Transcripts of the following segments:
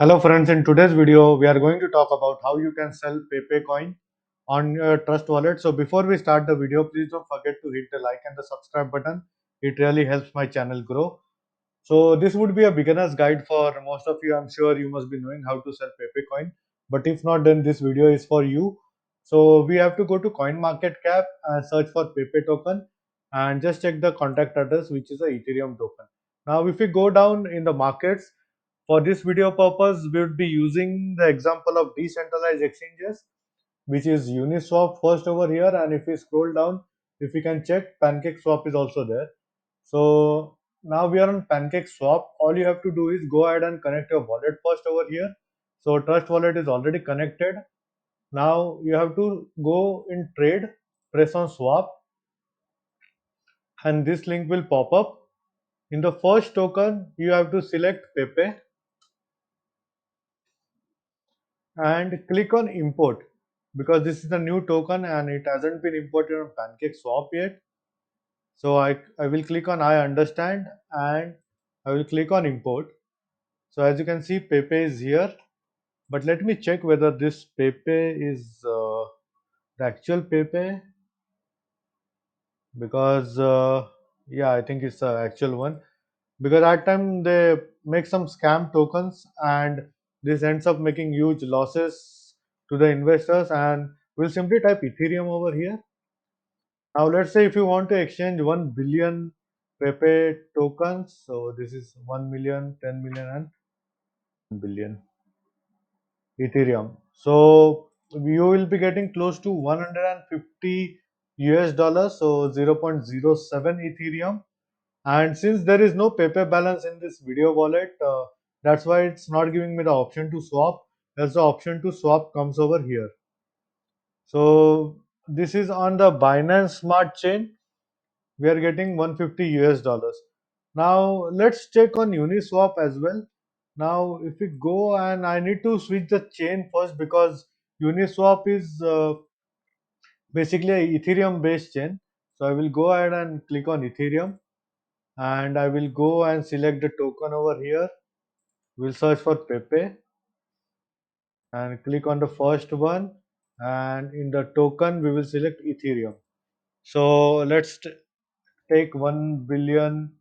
Hello friends, in today's video we are going to talk about how you can sell Pepe coin on your Trust wallet. So before we start the video, please don't forget to hit the like and the subscribe button. It really helps my channel grow. So this would be a beginner's guide for most of you. I'm sure you must be knowing how to sell Pepe coin, but if not, then this video is for you. So we have to go to coin market cap and search for Pepe token and just check the contact address, which is a Ethereum token. Now if we go down in the markets, for this video purpose, we would be using the example of decentralized exchanges, which is Uniswap first over here. And if we scroll down, if we can check, PancakeSwap is also there. So now we are on PancakeSwap. All you have to do is go ahead and connect your wallet first over here. So Trust wallet is already connected. Now you have to go in trade, press on swap, and this link will pop up. In the first token, you have to select Pepe and click on import because this is the new token and it hasn't been imported on PancakeSwap yet. So I will click on I understand and I will click on import. So as you can see, Pepe is here, but let me check whether this Pepe is the actual Pepe, because yeah, I think it's the actual one, because at time they make some scam tokens and this ends up making huge losses to the investors. And we'll simply type Ethereum over here. Now let's say if you want to exchange 1 billion Pepe tokens, so this is 1 million, 10 million and 1 billion Ethereum. So you will be getting close to 150 US dollars, so 0.07 Ethereum. And since there is no Pepe balance in this video wallet, that's why it's not giving me the option to swap. As the option to swap comes over here. So this is on the Binance Smart Chain. We are getting 150 US dollars. Now let's check on Uniswap as well. Now if we go, and I need to switch the chain first because Uniswap is basically a Ethereum based chain. So I will go ahead and click on Ethereum and I will go and select the token over here. We'll search for Pepe and click on the first one, and in the token we will select Ethereum. So let's take 1 billion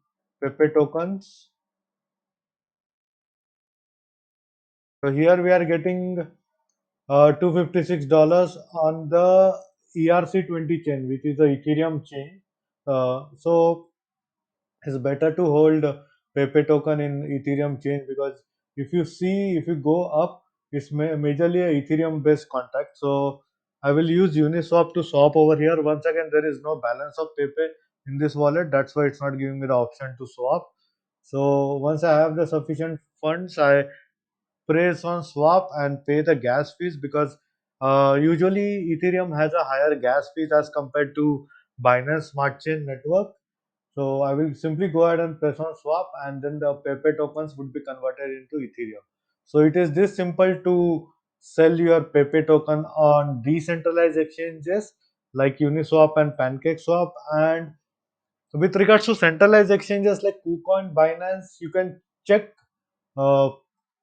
Pepe tokens. So here we are getting $256 on the ERC20 chain, which is the Ethereum chain. So it's better to hold Pepe token in Ethereum chain, because if you go up, it's majorly a Ethereum based contract. So I will use Uniswap to swap over here. Once again, there is no balance of Pepe in this wallet. That's why it's not giving me the option to swap. So once I have the sufficient funds, I press on swap and pay the gas fees, because usually Ethereum has a higher gas fees as compared to Binance Smart Chain network. So I will simply go ahead and press on swap, and then the Pepe tokens would be converted into Ethereum. So it is this simple to sell your Pepe token on decentralized exchanges like Uniswap and PancakeSwap. And with regards to centralized exchanges like KuCoin, Binance, you can check uh,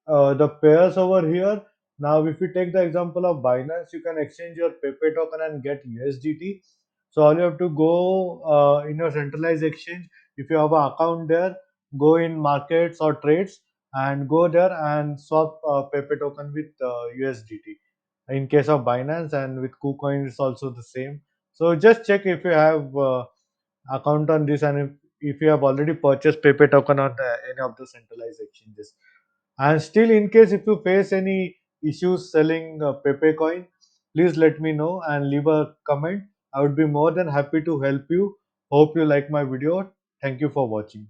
the pairs over here. Now, if you take the example of Binance, you can exchange your Pepe token and get USDT. So all you have to go in your centralized exchange. If you have an account there, go in markets or trades and go there and swap Pepe token with USDT. In case of Binance, and with KuCoin, it's also the same. So just check if you have account on this, and if you have already purchased Pepe token on any of the centralized exchanges. And still, in case if you face any issues selling Pepe coin, please let me know and leave a comment. I would be more than happy to help you. Hope you like my video. Thank you for watching.